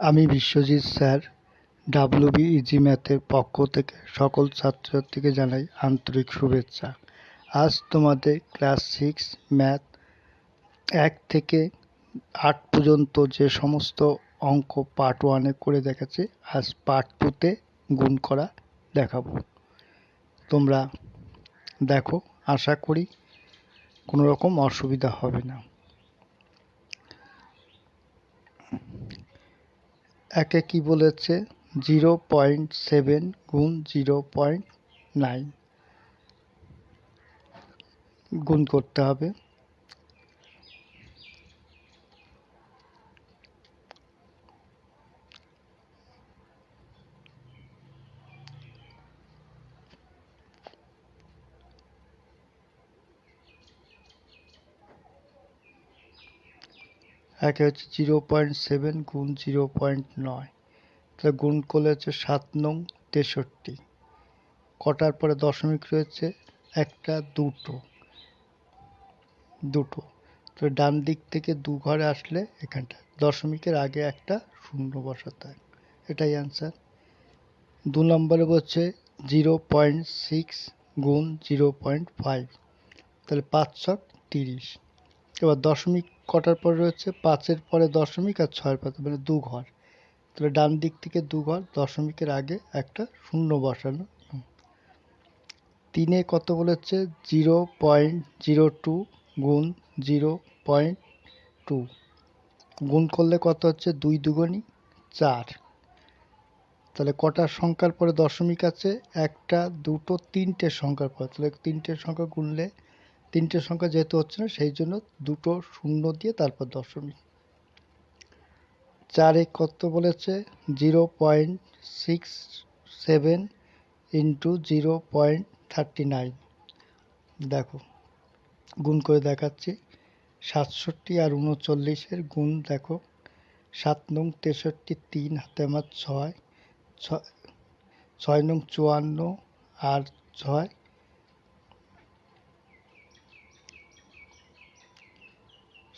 আমি Biswajit sir WB easy ম্যাথের পক্ষ থেকে সকল ছাত্রছাত্রীকে জানাই আন্তরিক শুভেচ্ছা। আজ তোমাদের ক্লাস 6 ম্যাথ 1 থেকে 8 পর্যন্ত যে সমস্ত অঙ্ক পার্ট 1-এ করে দেখাচ্ছি, আজ পার্ট 2-তে গুণ করা দেখাবো। তোমরা দেখো, আশা করি কোনো রকম অসুবিধা হবে না। একে কি বলেছে? 0.7 গুণ 0.9 গুণ করতে হবে। একে হচ্ছে 0.7 গুণ 0.9, তাহলে গুণ করলে হচ্ছে 7 নং 63। কটার পরে দশমিক রয়েছে? একটা, দুটো। তো ডান দিক থেকে দু ঘরে আসলে এখানটা দশমিকের আগে একটা শূন্য বসাতে হয়, এটাই অ্যান্সার। 2 নম্বরে বলছে 0.6 গুণ 0.5, তাহলে 5 ছক 30। এবার দশমিক কটার পরে রয়েছে? 5-এর পরে দশমিক আর 6-এর পরে, মানে দু ঘর, তাহলে ডান দিক থেকে দু ঘর, দশমিকের আগে একটা শূন্য বসানো। 3-এ কত বলেছে? 0.02 গুণ 0.2 গুণ করলে কত হচ্ছে? 2 দুগুণী 4। তাহলে কটার সংখ্যার পরে দশমিক আছে? একটা, দুটো, তিনটের সংখ্যার পরে। তাহলে তিনটের সংখ্যা গুনলে, তিনটের সংখ্যা যেহেতু হচ্ছে না, সেই জন্য দুটো শূন্য দিয়ে তারপর দশমিক। 4-এ কত বলেছে? 0.67 ইন্টু 0.39। দেখো, গুণ করে দেখাচ্ছি। 67 আর 39-এর গুণ দেখো। 7 নং 63, 3 হাতে আমার 6, 6 নং 54 আর 6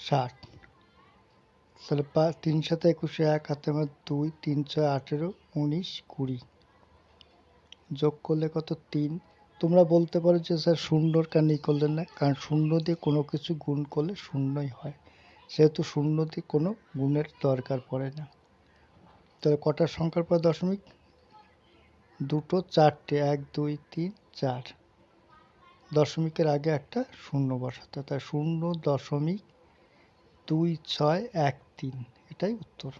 60। তাহলে 3 সাথে 21, 1 হাতে আমার 2, 3 6 18, 19 20। যোগ করলে কত? 3। তোমরা বলতে পারো যে স্যার শূন্যর কেন করলেন না? কারণ শূন্য দিয়ে কোনো কিছু গুণ করলে শূন্যই হয়, সেহেতু শূন্য দিয়ে কোনো গুণের দরকার পড়ে না। তাহলে কটার সংখ্যার পর দশমিক? দুটো, চারটে, 1 2 3 4। দশমিকের আগে একটা শূন্য বসাতে, তাই 0.2613, এটাই উত্তর।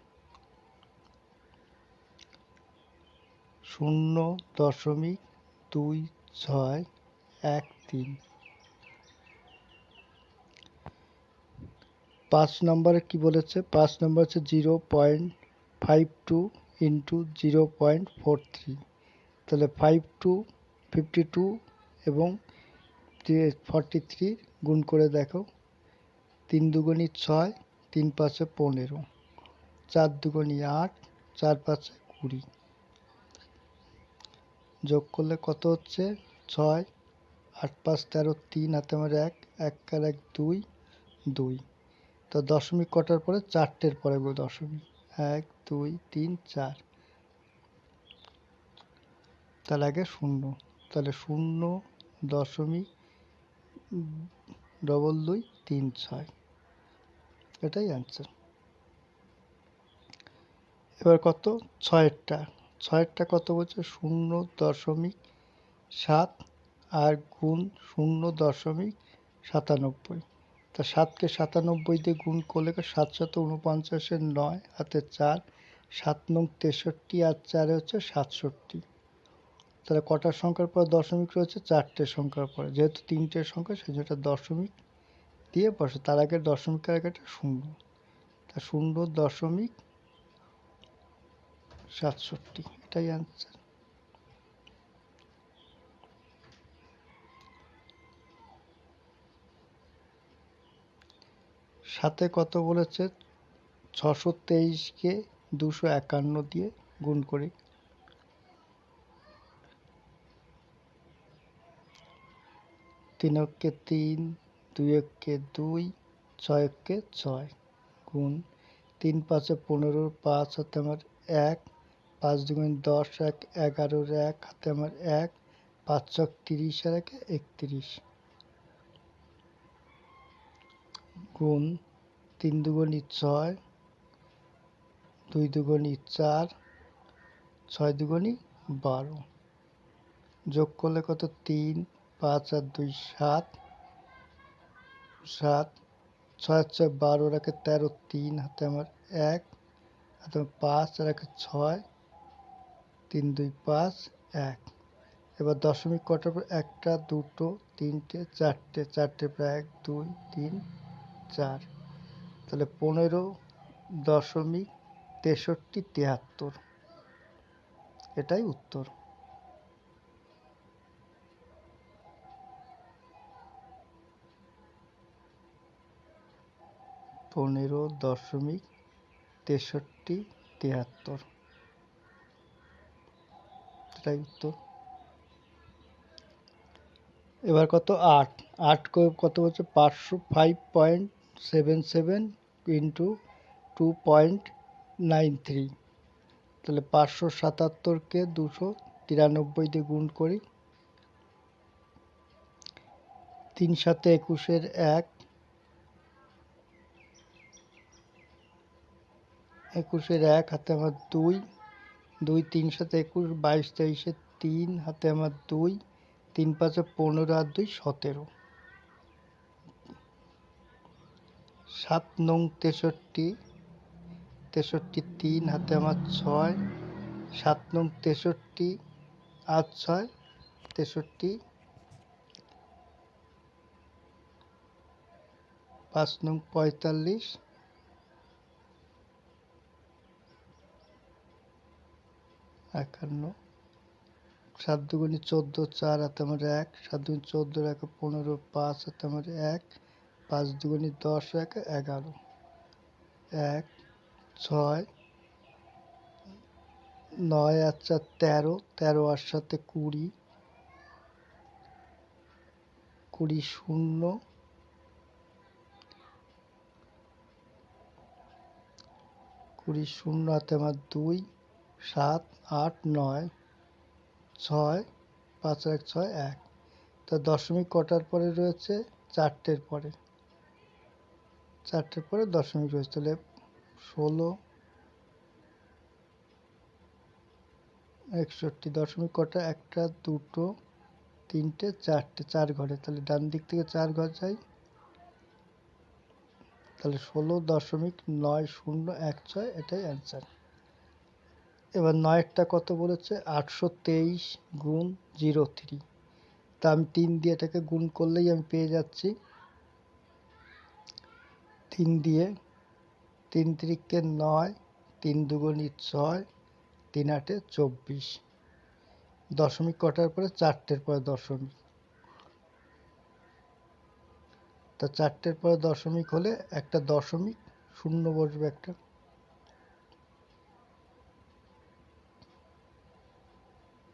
0.2613। 5 নম্বরে কি বলেছে? 5 নম্বর হচ্ছে 0.52 ইন্টু 0.43, তাহলে 52 এবং 43 গুণ করে দেখো। 3 দুগুণী 6, 3 5-এ 15, 4 দুগুণী 8, 4 5-এ 20। যোগ করলে কত হচ্ছে? 6, 8 5 13, 3 হাতে আমার 1, 1 আর 1 2, 2। তো দশমিক কটার পরে? 4-টের পরে দশমিক। 1 2 3 4, তার আগে শূন্য, তাহলে 0.2236, এটাই অ্যান্সার। এবার কত? 6-এরটা কত বলছে? 0.7 আর গুণ 0.97। তা 7-কে 97 দিয়ে গুণ করলে 7 7 49, 9 হাতে 4, 7 নং 63 আর 4-এ হচ্ছে 67। তাহলে কটার সংখ্যার পর দশমিক রয়েছে? 4-টের সংখ্যার পরে, যেহেতু 3টের সংখ্যা সেই জন্য দশমিক দিয়ে বসে, তার আগে দশমিকের আগে একটা শূন্য, তা 0.67, এটাই অ্যান্সার। সাথে কত বলেছে? 623-কে 251 দিয়ে গুণ করি। 3 অক্ষে 3, 2 অক্ষে 2, 6 অক্ষে 6 গুণ তিন পাঁচে 15, 5 হাতে আমার 1, 5 দুগুণে 10, 1 11, 1 হাতে আমার 1, 5 ছক 30 আর 1 31, গুণ 3 দুগুণে 6, 2 দুগুণে 4, 6 দুগুণে 12, যোগ করলে কত 3, 5 আর 2 7, 7, 6 আর 6 12 রাখে 13, 3 হাতে আমার 1 হাতে 5 আর 1 6, 3 2 5 1। এবার দশমিক কটার পর একটা, দুটো, তিনটে, চারটে, চারটে প্রায় 1 2 3 4, তাহলে 15.6373, এটাই উত্তর। (15.6373), এটাই উত্তর। এবার কত 8, 8 কত হচ্ছে 505.77 ইন্টু 2.93, তাহলে 577কে 293 দিয়ে গুণ করি। 3 7 21 1, 21 1 হাতে আমার 2, 2 3 7 21, 22 23 3 হাতে আমার 2, 3 5 15 আর 2 17, 7 নং 63, 3 হাতে আমার 6, 7 নং 63 আর 6 63, 5 নং 45, 51, 7 দুগুণে 14, 4 হাতে আমার 1, 7 দুগুণে 14 1 15, 5 হাতে আমার 1, 5 দুগুণে 10 1 11, 1 6 9 আর 4 13, 13 আর 7 20, 20 0, 20 0 হাতে আমার 2, 7 8 9 6 5 1 6 1, তো দশমিক কটার পরে রয়েছে? চারটের পরে, চারটের পরে দশমিক রয়েছে, তাহলে 16 61, দশমিক কটা? একটা, দুটো, তিনটে, চারটে, 4 ঘরে, তাহলে ডান দিক থেকে 4 ঘর যাই, তাহলে 16.9016, এটাই অ্যান্সার। এবার 9টা কত বলেছে? 823 গুণ 03, তা আমি 3 দিয়ে এটাকে গুণ করলেই আমি পেয়ে যাচ্ছি। 3 দিয়ে 3 3কে 9, 3 দুগুণে 6, 3 8 24, দশমিক কটার পরে? চারটের পরে দশমিক, তা চারটের পরে দশমিক হলে একটা দশমিক শূন্য বসবে একটা,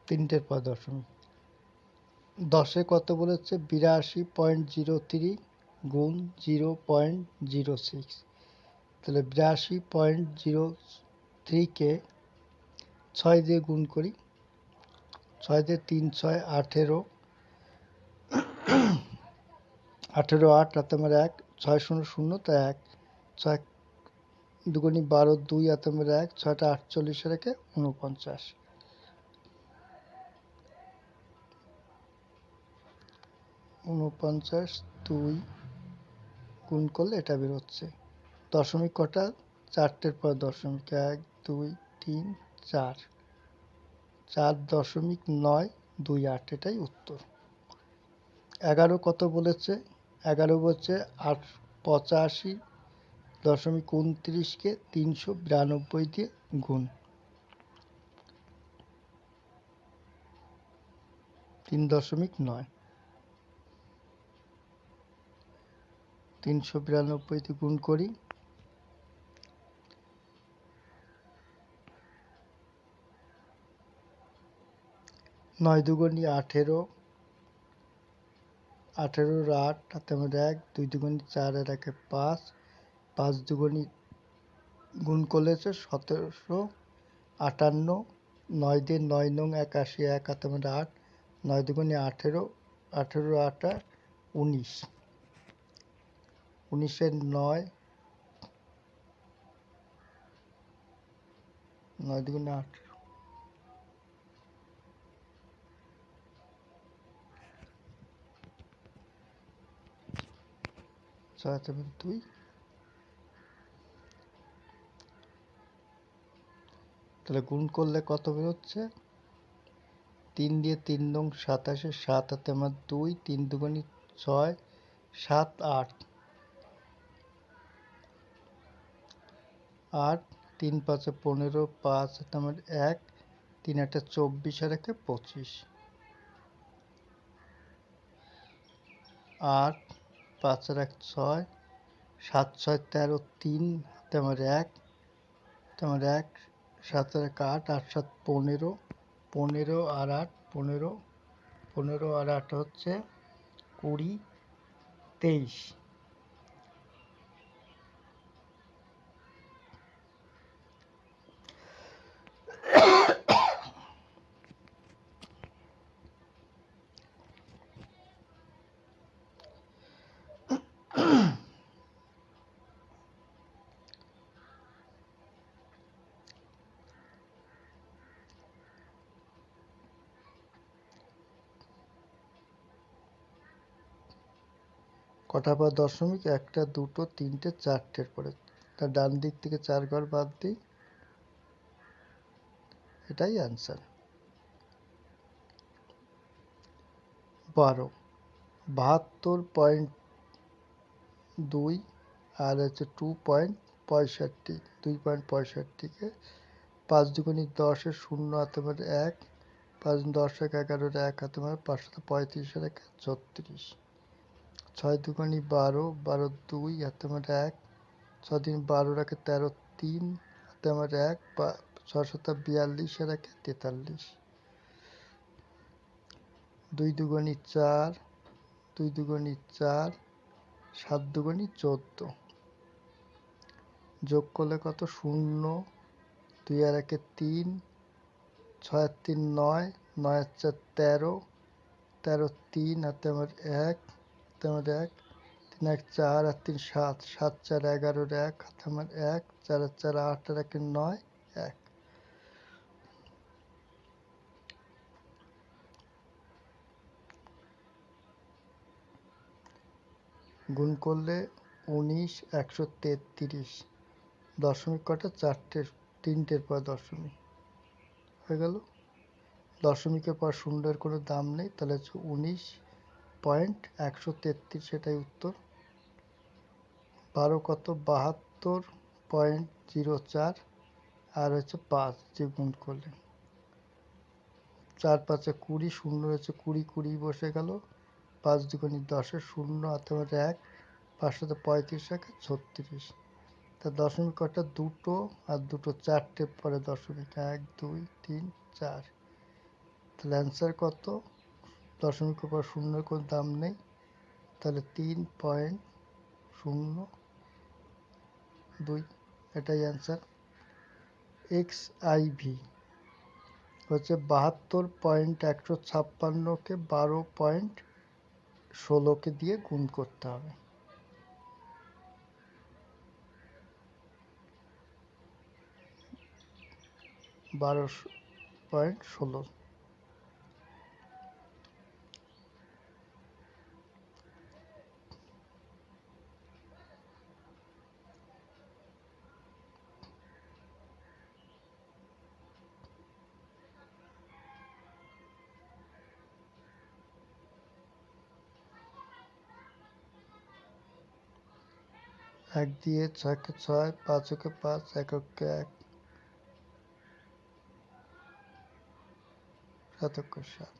তিনটের পর দশমিক। 10-এ কত বলেছে? 82.03 গুণ 0.06, তাহলে 82.03কে 6 দিয়ে গুণ করি, 6 দিয়ে 3 6 18, 18 8 হাতে আমার 1, 6 0 0 তা 1, 6 দুগুণি 12 2 হাতে আমার 1, 6টা 48 রেখে 49, 49 2 গুণ করলে এটা বেরোচ্ছে। দশমিক কটা? চারটের পর দশমিক, 1 2 3 4, 4.928, এটাই উত্তর। 11 কত বলেছে? 11 বলছে 85.29কে 392 দিয়ে গুণ, 3.9, 392 দিয়ে গুণ করি, 9 দুগুণি 18, 18 8 হাতে আমার 1, 2 দুগুণি 4 আর 1 5, 5 দুগুণি গুণ করলে হচ্ছে 1758, 9 দিয়ে 9 নং 81, 1 হাতে 8, 9 দুগুণে 18, 18 8 19, 19-এর 9, 9 দুগুণে 18, 6 হাতে 2, তাহলে গুণ করলে কত বেরোচ্ছে? 3 দিয়ে 3 নং 27, 7 হাতে 2, 3 দুগুণে 6, 7 8, 8, 3 5 15, 5 হাতে 1, 3 8 24 আর 1 25, 8, 5 আর 1 6, 7 6 13, 3 হাতে 1, 1, 7 আর 1 8, 8 7 15, 15 আর 8 15, 15 আর 8 হচ্ছে 20, 23। কটার পর দশমিক? 1টা 2টো 3টে 4টের পরে। তার ডান দিক থেকে 4 ঘর বাদ দিই, এটাই অ্যান্সার। 12, 72.2 আর হচ্ছে 2.65, 2.65কে 5 দুগুণে 10 এর 0 হাতে 1, 5 10 1 11 1 হাতে 535 আর 1 36, 6 দুগুণে 12, 12 2 হাতে 1, 6 দিন 12 রাখে 13, 3 হাতে 1, 6 7 42 আর 1 43, 2 দুগুণে 4, 2 দুগুণে 4, 7 দুগুণে 14, যোগ করলে কত? 0, 2 আর 1 3, 6 আর 3 9, 9 আর 4 13, 13 3 হাতে 1, হাতে 1, 3 1 4 আর 3 7, 7 4 11 1 হাতে 1, 4 আর 4 8 আর 1 9, 1। গুণ করলে 19 133, দশমিক কটা? 3টের পর দশমিক হয়ে গেল। দশমিকের পর শূন্যের কোনো দাম নেই, তাহলে হচ্ছে 19.133, সেটাই উত্তর। 12 কত? 72.04 আর হচ্ছে 5 যে গুণ করলেন, 4 5 20, শূন্য হচ্ছে 20 20 বসে গেল, 5 দুগুণে 10 0 হাতে 1, 5 সাথে 35 1 36, তা দশমিক কটা? 2টো আর 2টো 4টের পরে দশমিক, 1 2 3 4, তাহলে অ্যান্সার কত? দশমিকের পর শূন্যের কোনো দাম নেই, তাহলে 3.02, এটাই অ্যান্সার। XIV হচ্ছে 72.156কে 12.16কে দিয়ে গুণ করতে হবে। বারো পয়েন্ট 16। এক দিয়ে 6কে 6, 5কে 5, এককে 1, 7কে 7,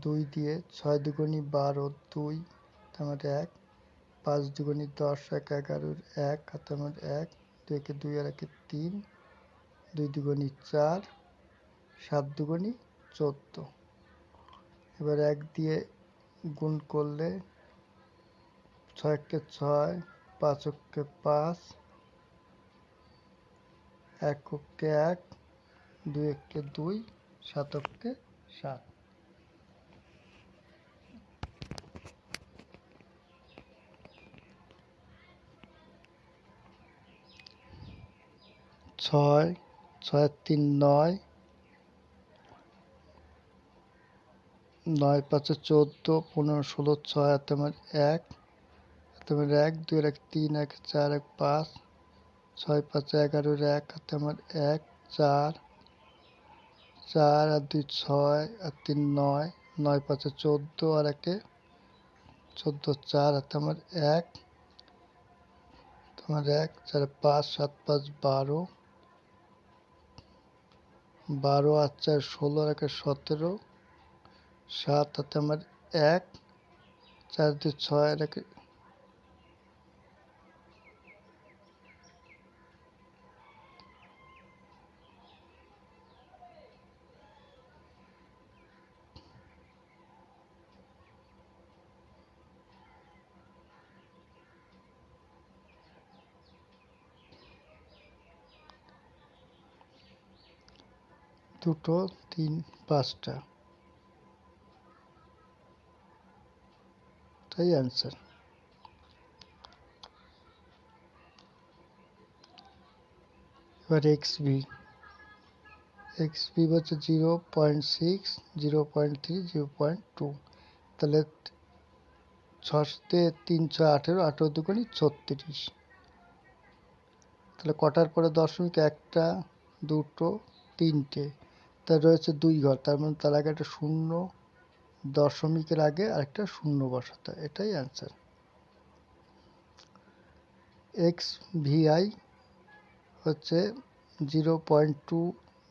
2 দিয়ে 6 দুগুণী 12, 2 তার 1, 5 দুগুণী 10, 1 11, 1 হাতে 1, 2 কে 2 আর 1 3, 2 দুগুণী 4, 7 দুগুণী 14। এবার 1 দিয়ে গুণ করলে 6কে 6, 5কে 5, এককে 1, 2 একে 2, 7 একে 7। ছয়, 6 3 9, 9 5 14, 15 16, 6 1 2 1 3 1 4 1 5, 6 5 11 1 1 4, 4 আর 2 6 আর 3 9, 9 5 14 আর 1 14, 4 1, 1 4 5 7 5 12, 12 আর 4 16 আর 1 17, 7 হাতে 1, 4 2 6 আর 1 দুটো 3 5টা, তাই অ্যান্সার। এবার XB হচ্ছে 0.6, 0.3, 0.2। তাহলে 6 তে 3 6 18, 18 দুগুণি 36। তাহলে কটার পরে দশমিক? একটা, দুটো, তিনটে। তার রয়েছে 2 ঘর, তার মানে তার আগে একটা শূন্য, দশমিকের আগে আরেকটা শূন্য বসাতে হয়, এটাই অ্যান্সার। XVI হচ্ছে 0.2,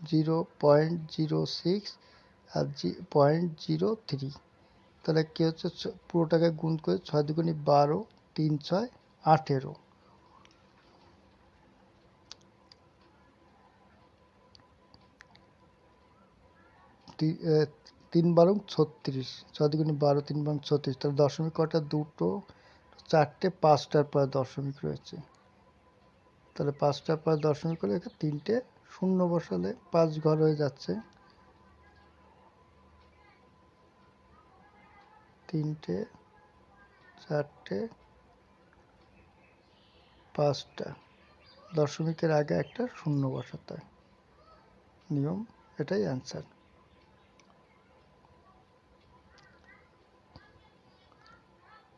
0.06 আর 0.03। তাহলে কি হচ্ছে? পুরোটাকে গুণ করে 6 দুগুণি 12, 3 6 18, 3 12 36, 6 দুগুণি 12, 3 12 36। তাহলে দশমিক কটা? দুটো, চারটে, 5টার পরে দশমিক রয়েছে। তাহলে 5টার পরে দশমিক হলে এখানে 3টে শূন্য বসালে 5 ঘর হয়ে যাচ্ছে। 3টে, 4টে, 5টা, দশমিকের আগে একটা শূন্য বসাতে হয়, নিয়ম, এটাই অ্যান্সার।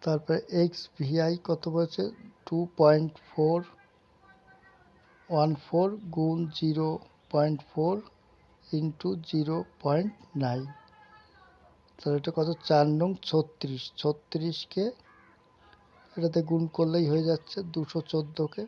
তারপরে XVI কত বলছে? 2.414 গুণ 0.4 ইন্টু 0.9। তাহলে এটা কত? 4 নং 36। 36কে এটাতে গুণ করলেই হয়ে যাচ্ছে 214কে।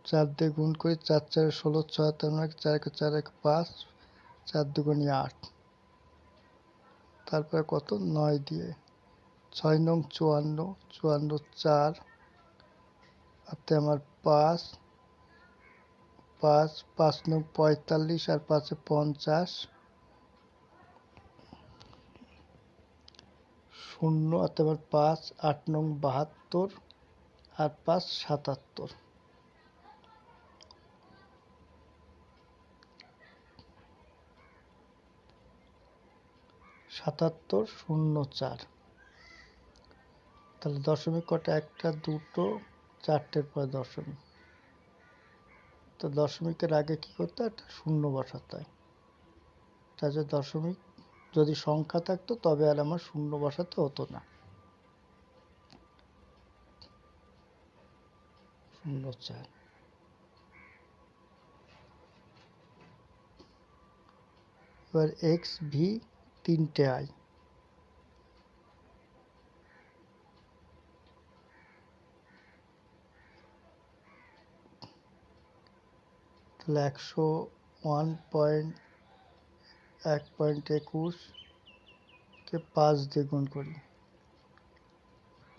চার দিয়ে গুণ করি, 4 4 16, 6 3 1 4 1 4 1 5, 4 দুগুণি 8। তারপরে কত? 9 দিয়ে। 6 নং 54, 54 4, হাতে 5, 5 5 নং 45 আর 5 50, শূন্য হাতে 5, 8 নং 72 আর 5 77, 77 0 4। তাহলে দশমিক কটা? একটা, দুটো, চারটের পরে দশমিক। তো দশমিকের আগে কি করতে হয়? একটা শূন্য বসাতে হয়। তাহলে দশমিক যদি সংখ্যা থাকতো তবে আর আমার শূন্য বসাতে হতো না। 0 4। এবার XV 3টে I। তাহলে 101.21 কে 5 দিয়ে গুণ করি।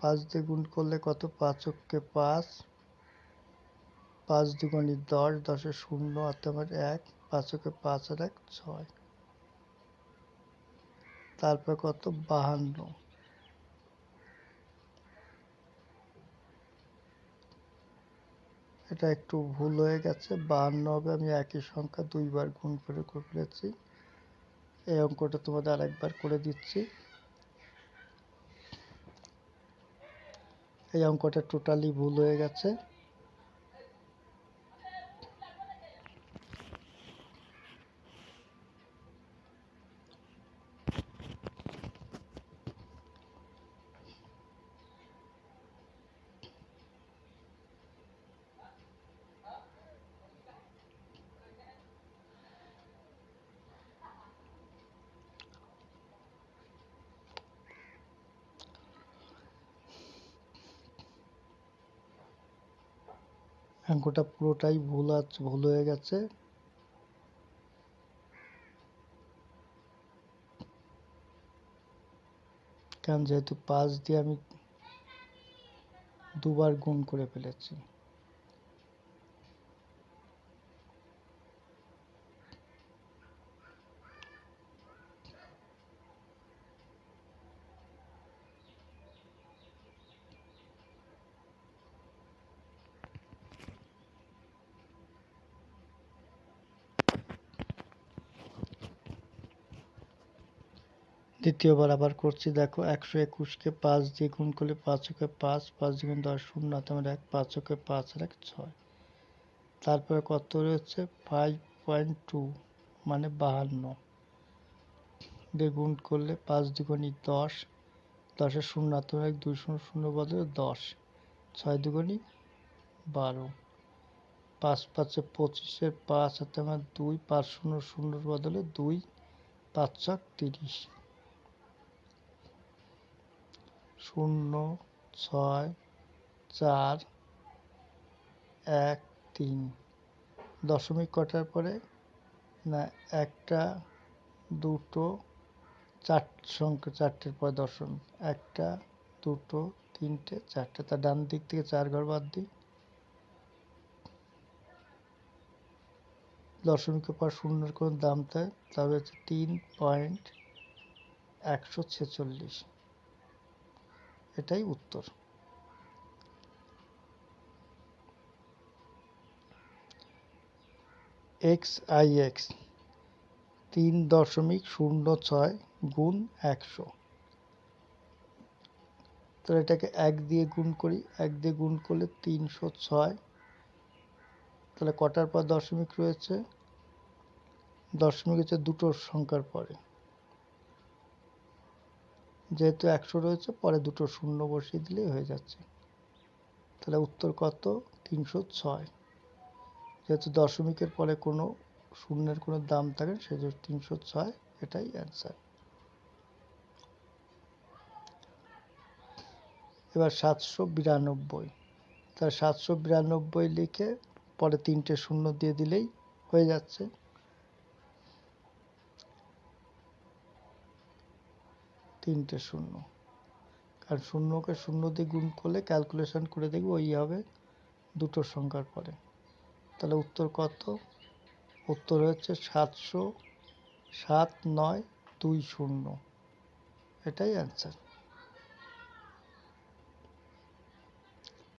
5 দিয়ে গুণ করলে কত? 5 কে 5, 5 দুগুণি 10, 10 শূন্য হাতে 1, 5 কে 5 আর 1 6। তারপর কত 52। এটা একটু ভুল হয়ে গেছে, 52 হবে। আমি একই সংখ্যা দুইবার গুণ করে ফেলেছি। এই অঙ্কটা তোমাদের আরেকবার করে দিচ্ছি। এই অঙ্কটা টোটালি ভুল হয়ে গেছে। অঙ্কটা পুরোটাই ভুল হয়ে গেছে। কারণ যেহেতু 5 দিয়ে আমি দুবার গুণ করে ফেলেছি। দ্বিতীয়বার আবার করছি, দেখো 121কে 5 দিয়ে গুণ করলে 5 ওকে 5, 5 দ্বিগুণ 10, 0 হাতে আমার 1, 5 ওকে 5 আর 1 6। তারপরে কত রয়েছে 5.2 মানে 52 দিয়ে গুণ করলে 5 দুগুণী 10, 10-এর 0 হাতে 1, 2 0 0 বদলে 10, 6 দুগুণী 12, 5 5-এ 25-এর 5 হাতে আমার 2, 5 0 0 বদলে 2, 5 ছক 30, 0 6 4 1 3। দশমিক কটার পরে না, একটা দুটো সংখ্যা চারটের পর দশমিক, একটা দুটো তিনটে চারটে। তার ডান দিক থেকে 4 ঘর বাদ দিই। দশমিকের পর শূন্যের কোনো দাম থাকে, তাহলে হচ্ছে 3.146। এটাই উত্তর। XIX 3.06 গুণ 100। তাহলে এটাকে 1 দিয়ে গুণ করি, 1 দিয়ে গুণ করলে 306। তাহলে কটার পর দশমিক রয়েছে? দশমিক হচ্ছে দুটো সংখ্যার পরে, যেহেতু 100 রয়েছে পরে দুটো শূন্য বসিয়ে দিলেই হয়ে যাচ্ছে। তাহলে উত্তর কত? 306। যেহেতু দশমিকের পরে কোনো শূন্যের কোনো দাম থাকে সেই জন্য 306 এটাই অ্যান্সার। এবার 792। তাহলে 792 লিখে পরে তিনটে শূন্য দিয়ে দিলেই হয়ে যাচ্ছে। তিনটে শূন্য, কারণ শূন্যকে শূন্য দিয়ে গুণ করলে ক্যালকুলেশন করে দেখব ওই হবে দুটো সংখ্যার পরে। তাহলে উত্তর কত? উত্তর হচ্ছে 700 7920। এটাই অ্যান্সার।